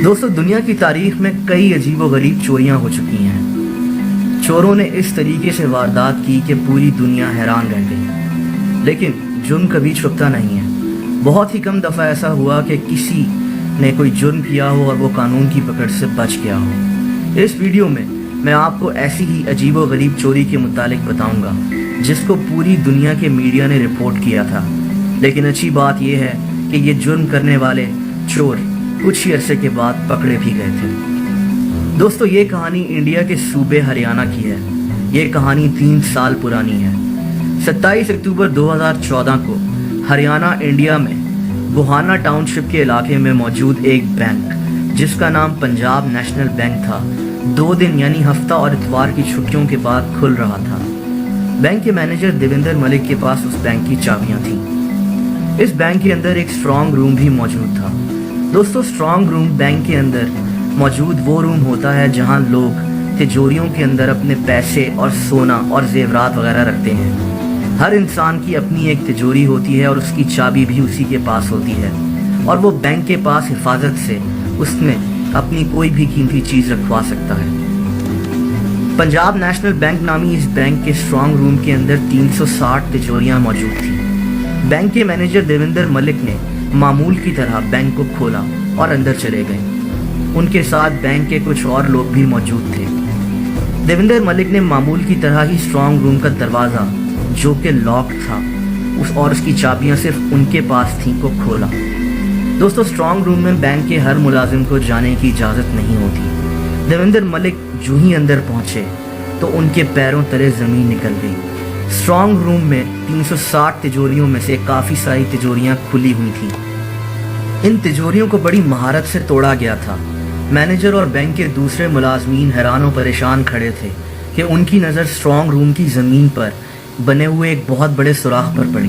दोस्तों, दुनिया की तारीख में कई अजीब व गरीब चोरियां हो चुकी हैं। चोरों ने इस तरीके से वारदात की कि पूरी दुनिया हैरान रह गई। लेकिन जुर्म कभी छुपता नहीं है। बहुत ही कम दफ़ा ऐसा हुआ कि किसी ने कोई जुर्म किया हो और वो कानून की पकड़ से बच गया हो। इस वीडियो में मैं आपको ऐसी ही अजीब व गरीब चोरी के मुतालिक बताऊंगा जिसको पूरी दुनिया के मीडिया ने रिपोर्ट किया था। लेकिन अच्छी बात यह है कि ये जुर्म करने वाले चोर कुछ ही अरसे के बाद पकड़े भी गए थे। दोस्तों, ये कहानी इंडिया के सूबे हरियाणा की है। ये कहानी 3 साल पुरानी है। 27 अक्टूबर 2014 को हरियाणा इंडिया में बुहाना टाउनशिप के इलाके में मौजूद एक बैंक जिसका नाम पंजाब नेशनल बैंक था 2 दिन यानी हफ्ता और इतवार की छुट्टियों के बाद खुल रहा था। बैंक के मैनेजर देवेंद्र मलिक के पास उस बैंक की चाबियां थीं। इस बैंक के अंदर एक स्ट्रॉन्ग रूम भी मौजूद था। दोस्तों, स्ट्रॉन्ग रूम बैंक के अंदर मौजूद वो रूम होता है जहां लोग तिजोरियों के अंदर अपने पैसे और सोना और जेवरात वगैरह रखते हैं। हर इंसान की अपनी एक तिजोरी होती है और उसकी चाबी भी उसी के पास होती है और वो बैंक के पास हिफाजत से उसमें अपनी कोई भी कीमती चीज़ रखवा सकता है। पंजाब नेशनल बैंक नामी इस बैंक के स्ट्रॉन्ग रूम के अंदर 360 तिजोरियां मौजूद थी। बैंक के मैनेजर देवेंद्र मलिक ने मामूल की तरह बैंक को खोला और अंदर चले गए। उनके साथ बैंक के कुछ और लोग भी मौजूद थे। देवेंद्र मलिक ने मामूल की तरह ही स्ट्रॉन्ग रूम का दरवाज़ा जो कि लॉक था और उसकी चाबियां सिर्फ उनके पास थीं को खोला। दोस्तों, स्ट्रॉन्ग रूम में बैंक के हर मुलाजिम को जाने की इजाज़त नहीं होती। देवेंद्र मलिक जो ही अंदर पहुंचे तो उनके पैरों तले ज़मीन निकल गई। स्ट्रॉन्ग रूम में 360 तिजोरियों में से काफ़ी सारी तिजोरियां खुली हुई थीं। इन तिजोरियों को बड़ी महारत से तोड़ा गया था। मैनेजर और बैंक के दूसरे मुलाजमीन हैरान और परेशान खड़े थे कि उनकी नज़र स्ट्रॉन्ग रूम की ज़मीन पर बने हुए एक बहुत बड़े सुराख पर पड़ी।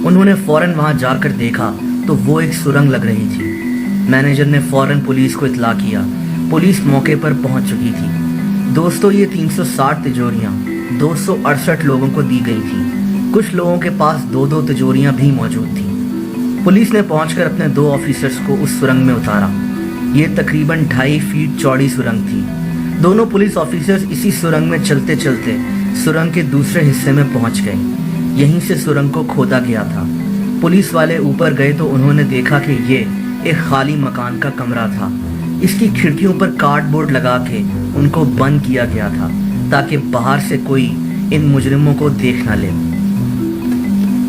उन्होंने फ़ौरन वहां जाकर देखा तो वो एक सुरंग लग रही थी। मैनेजर ने फ़ौरन पुलिस को इत्तला किया। पुलिस मौके पर पहुंच चुकी थी। दोस्तों, ये 360 तिजोरियाँ 268 लोगों को दी गई थी। कुछ लोगों के पास 2-2 तिजोरियां भी मौजूद थीं। पुलिस ने पहुंचकर अपने 2 ऑफिसर्स को उस सुरंग में उतारा। ये तकरीबन 2.5 फीट चौड़ी सुरंग थी। दोनों पुलिस ऑफिसर्स इसी सुरंग में चलते चलते सुरंग के दूसरे हिस्से में पहुंच गए। यहीं से सुरंग को खोदा गया था। पुलिस वाले ऊपर गए तो उन्होंने देखा कि ये एक खाली मकान का कमरा था। इसकी खिड़कियों पर कार्डबोर्ड लगा के उनको बंद किया गया था ताकि बाहर से कोई इन मुजरिमों को देख ना ले।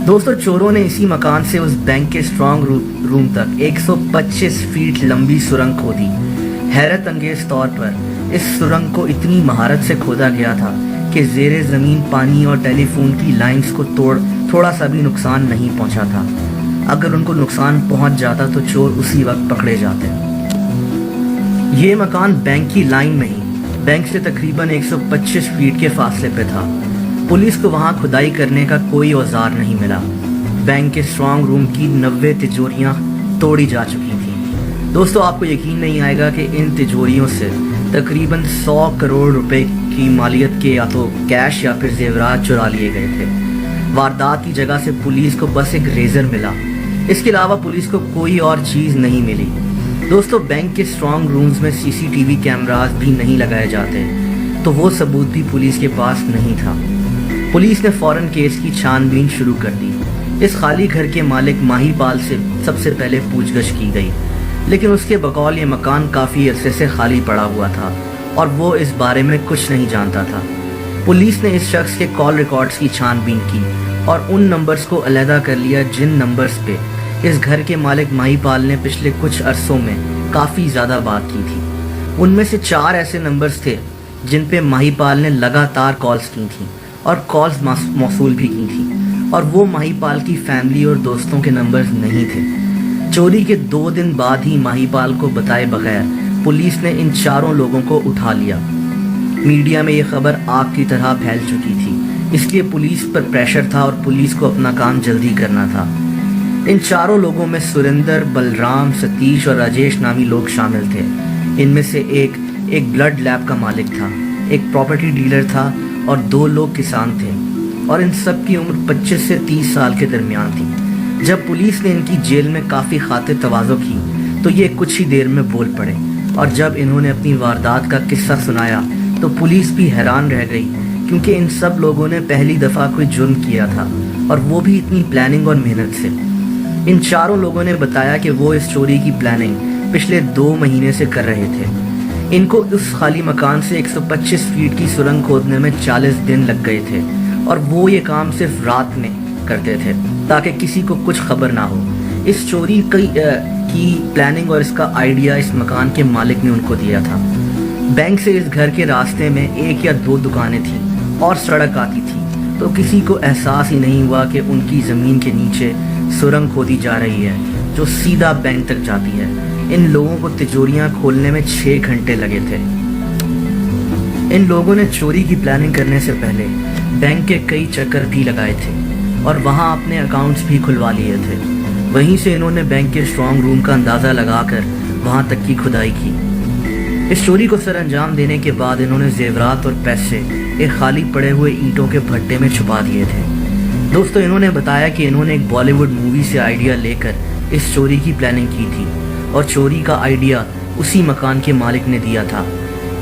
दोस्तों, चोरों ने इसी मकान से उस बैंक के स्ट्रॉन्ग रूम तक 125 फीट लंबी सुरंग खोदी। हैरत अंगेज तौर पर इस सुरंग को इतनी महारत से खोदा गया था कि ज़ेरे ज़मीन पानी और टेलीफोन की लाइंस को थोड़ा सा भी नुकसान नहीं पहुंचा था। अगर उनको नुकसान पहुंच जाता तो चोर उसी वक्त पकड़े जाते। ये मकान बैंक की लाइन में ही बैंक से तकरीबन 125 फीट के फासले पे था। पुलिस को वहां खुदाई करने का कोई औजार नहीं मिला। बैंक के स्ट्रॉन्ग रूम की 90 तिजोरियां तोड़ी जा चुकी थी। दोस्तों, आपको यकीन नहीं आएगा कि इन तिजोरियों से तकरीबन 100 करोड़ रुपए की मालियत के या तो कैश या फिर जेवरात चुरा लिए गए थे। वारदात की जगह से पुलिस को बस एक रेजर मिला। इसके अलावा पुलिस को कोई और चीज़ नहीं मिली। दोस्तों, बैंक के स्ट्रॉन्ग रूम्स में सीसीटीवी कैमरास भी नहीं लगाए जाते, तो वो सबूत भी पुलिस के पास नहीं था। पुलिस ने फ़ौरन केस की छानबीन शुरू कर दी। इस खाली घर के मालिक माहीपाल से सबसे पहले पूछगछ की गई, लेकिन उसके बकौल ये मकान काफ़ी अरसे से खाली पड़ा हुआ था और वो इस बारे में कुछ नहीं जानता था। पुलिस ने इस शख्स के कॉल रिकॉर्ड्स की छानबीन की और उन नंबर्स को अलहदा कर लिया जिन नंबर्स पे इस घर के मालिक माहीपाल ने पिछले कुछ अरसों में काफ़ी ज़्यादा बात की थी। उनमें से 4 ऐसे नंबर्स थे जिन पे माहीपाल ने लगातार कॉल्स की थी और कॉल्स मौसूल भी की थी, और वो माहीपाल की फैमिली और दोस्तों के नंबर्स नहीं थे। चोरी के 2 दिन बाद ही माहीपाल को बताए बगैर पुलिस ने इन 4 लोगों को उठा लिया। मीडिया में ये खबर आग की तरह फैल चुकी थी, इसलिए पुलिस पर प्रेशर था और पुलिस को अपना काम जल्दी करना था। इन 4 लोगों में सुरेंद्र, बलराम, सतीश और राजेश नामी लोग शामिल थे। इनमें से एक ब्लड लैब का मालिक था, एक प्रॉपर्टी डीलर था और 2 लोग किसान थे, और इन सब की उम्र 25 से 30 साल के दरमियान थी। जब पुलिस ने इनकी जेल में काफ़ी खातिर तवाज़ो की तो ये कुछ ही देर में बोल पड़े اور جب انہوں نے اپنی واردات کا قصہ سنایا تو پولیس بھی حیران رہ گئی، کیونکہ ان سب لوگوں نے پہلی دفعہ کوئی جرم کیا تھا، اور وہ بھی اتنی پلاننگ اور محنت سے۔ ان چاروں لوگوں نے بتایا کہ وہ اس چوری کی پلاننگ پچھلے 2 مہینے سے کر رہے تھے۔ ان کو اس خالی مکان سے 125 فیٹ کی سرنگ کھودنے میں 40 دن لگ گئے تھے، اور وہ یہ کام صرف رات میں کرتے تھے تاکہ کسی کو کچھ خبر نہ ہو۔ اس چوری کی پلاننگ اور اس کا آئیڈیا اس مکان کے مالک نے ان کو دیا تھا۔ بینک سے اس گھر کے راستے میں 1 یا 2 دکانیں تھیں اور سڑک آتی تھی، تو کسی کو احساس ہی نہیں ہوا کہ ان کی زمین کے نیچے سرنگ کھودی جا رہی ہے جو سیدھا بینک تک جاتی ہے۔ ان لوگوں کو تجوریاں کھولنے میں 6 گھنٹے لگے تھے۔ ان لوگوں نے چوری کی پلاننگ کرنے سے پہلے بینک کے کئی چکر بھی لگائے تھے اور وہاں اپنے اکاؤنٹس بھی کھلوا لیے تھے۔ وہیں سے انہوں نے بینک کے اسٹرانگ روم کا اندازہ لگا کر وہاں تک کی کھدائی کی۔ اس چوری کو سر انجام دینے کے بعد انہوں نے زیورات اور پیسے ایک خالی پڑے ہوئے اینٹوں کے بھٹے میں چھپا دیے تھے۔ دوستو، انہوں نے بتایا کہ انہوں نے ایک بالی ووڈ مووی سے آئیڈیا لے کر اس چوری کی پلاننگ کی تھی، اور چوری کا آئیڈیا اسی مکان کے مالک نے دیا تھا۔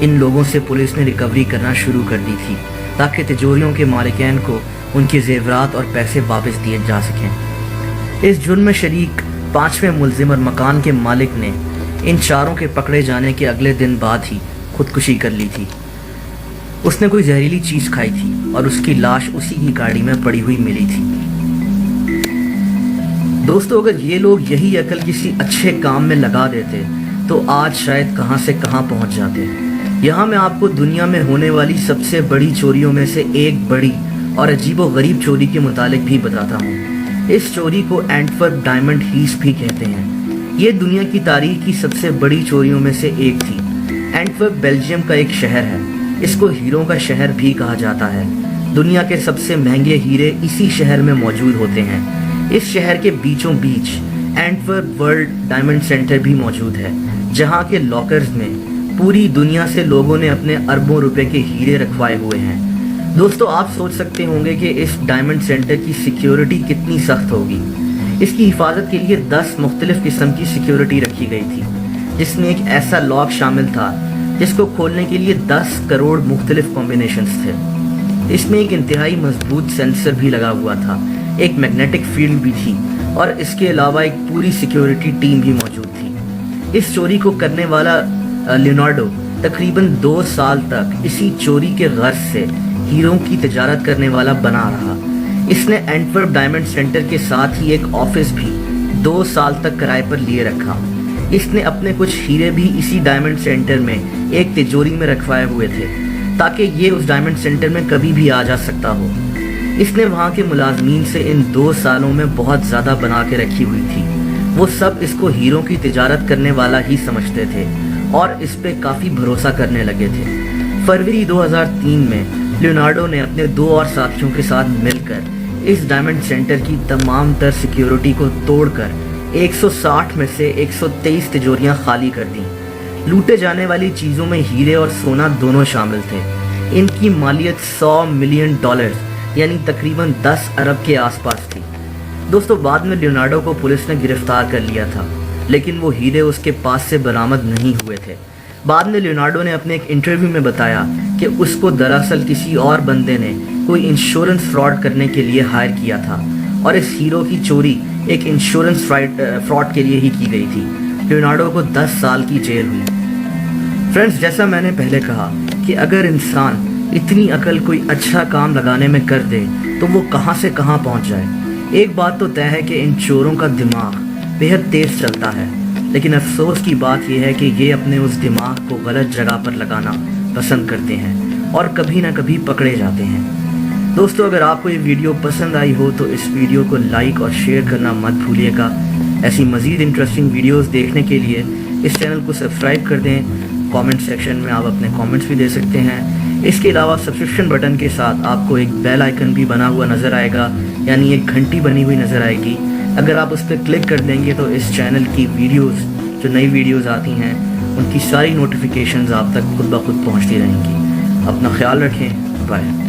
ان لوگوں سے پولیس نے ریکوری کرنا شروع کر دی تھی تاکہ تجوریوں کے مالکین کو ان کے زیورات اور پیسے واپس دیے جا سکیں۔ اس جرم میں شریک 5ویں ملزم اور مکان کے مالک نے ان چاروں کے پکڑے جانے کے اگلے دن بعد ہی خودکشی کر لی تھی۔ اس نے کوئی زہریلی چیز کھائی تھی اور اس کی لاش اسی کی گاڑی میں پڑی ہوئی ملی تھی۔ دوستو، اگر یہ لوگ یہی عقل کسی اچھے کام میں لگا دیتے تو آج شاید کہاں سے کہاں پہنچ جاتے۔ یہاں میں آپ کو دنیا میں ہونے والی سب سے بڑی چوریوں میں سے ایک بڑی اور عجیب و غریب چوری کے متعلق بھی بتاتا ہوں۔ اس چوری کو اینٹورپ ڈائمنڈ ہیس بھی کہتے ہیں۔ یہ دنیا کی تاریخ کی سب سے بڑی چوریوں میں سے ایک تھی۔ اینٹورپ بیلجیم کا ایک شہر ہے۔ اس کو ہیروں کا شہر بھی کہا جاتا ہے۔ دنیا کے سب سے مہنگے ہیرے اسی شہر میں موجود ہوتے ہیں۔ اس شہر کے بیچوں بیچ اینٹورپ ورلڈ ڈائمنڈ سینٹر بھی موجود ہے، جہاں کے لاکرز میں پوری دنیا سے لوگوں نے اپنے اربوں روپے کے ہیرے رکھوائے ہوئے ہیں۔ دوستو، آپ سوچ سکتے ہوں گے کہ اس ڈائمنڈ سینٹر کی سیکیورٹی کتنی سخت ہوگی۔ اس کی حفاظت کے لیے 10 مختلف قسم کی سیکیورٹی رکھی گئی تھی، جس میں ایک ایسا لاک شامل تھا جس کو کھولنے کے لیے 10 کروڑ مختلف کمبینیشنز تھے۔ اس میں ایک انتہائی مضبوط سینسر بھی لگا ہوا تھا، ایک میگنیٹک فیلڈ بھی تھی، اور اس کے علاوہ ایک پوری سیکیورٹی ٹیم بھی موجود تھی۔ اس چوری کو کرنے والا لیونارڈو تقریباً 2 سال تک اسی چوری کے غرض سے ہیروں کی تجارت کرنے والا بنا رہا۔ اس نے اینٹورپ ڈائمنڈ سینٹر کے ساتھ ہی ایک آفس بھی 2 سال تک کرائے پر لیے رکھا۔ اس نے اپنے کچھ ہیرے بھی اسی ڈائمنڈ سینٹر میں ایک تجوری میں رکھوائے ہوئے تھے تاکہ یہ اس ڈائمنڈ سینٹر میں کبھی بھی آ جا سکتا ہو۔ اس نے وہاں کے ملازمین سے ان 2 سالوں میں بہت زیادہ بنا کے رکھی ہوئی تھی۔ وہ سب اس کو ہیروں کی تجارت کرنے والا ہی سمجھتے تھے اور اس پہ کافی بھروسہ کرنے لگے تھے۔ فروری 2003 میں لیونارڈو نے اپنے 2 اور ساتھیوں کے ساتھ مل کر اس ڈائمنڈ سینٹر کی تمام تر سیکیورٹی کو توڑ کر 160 میں سے 123 تجوریاں خالی کر دیں۔ لوٹے جانے والی چیزوں میں ہیرے اور سونا دونوں شامل تھے۔ ان کی مالیت $100 ملین یعنی تقریباً 10 ارب کے آس پاس تھی۔ دوستو، بعد میں لیونارڈو کو پولیس نے گرفتار کر لیا تھا، لیکن وہ ہیرے اس کے پاس سے برآمد نہیں ہوئے تھے۔ بعد میں لیونارڈو نے اپنے ایک انٹرویو میں بتایا کہ اس کو دراصل کسی اور بندے نے کوئی انشورنس فراڈ کرنے کے لیے ہائر کیا تھا، اور اس ہیرو کی چوری ایک انشورنس فراڈ کے لیے ہی کی گئی تھی۔ لیونارڈو کو 10 سال کی جیل ہوئی۔ فرینڈز، جیسا میں نے پہلے کہا کہ اگر انسان اتنی عقل کوئی اچھا کام لگانے میں کر دے تو وہ کہاں سے کہاں پہنچ جائے۔ ایک بات تو طے ہے کہ ان چوروں کا دماغ بہت تیز چلتا ہے، لیکن افسوس کی بات یہ ہے کہ یہ اپنے اس دماغ کو غلط جگہ پر لگانا پسند کرتے ہیں اور کبھی نہ کبھی پکڑے جاتے ہیں۔ دوستو، اگر آپ کو یہ ویڈیو پسند آئی ہو تو اس ویڈیو کو لائک اور شیئر کرنا مت بھولیے گا۔ ایسی مزید انٹرسٹنگ ویڈیوز دیکھنے کے لیے اس چینل کو سبسکرائب کر دیں۔ کامنٹ سیکشن میں آپ اپنے کامنٹس بھی دے سکتے ہیں۔ اس کے علاوہ سبسکرپشن بٹن کے ساتھ آپ کو ایک بیل آئیکن بھی بنا ہوا نظر آئے گا، یعنی ایک گھنٹی بنی ہوئی نظر آئے گی۔ اگر آپ اس پہ کلک کر دیں گے تو اس چینل کی ویڈیوز، جو نئی ویڈیوز آتی ہیں، ان کی ساری نوٹیفیکیشنز آپ تک خود بخود پہنچتی رہیں گی۔ اپنا خیال رکھیں، بائے۔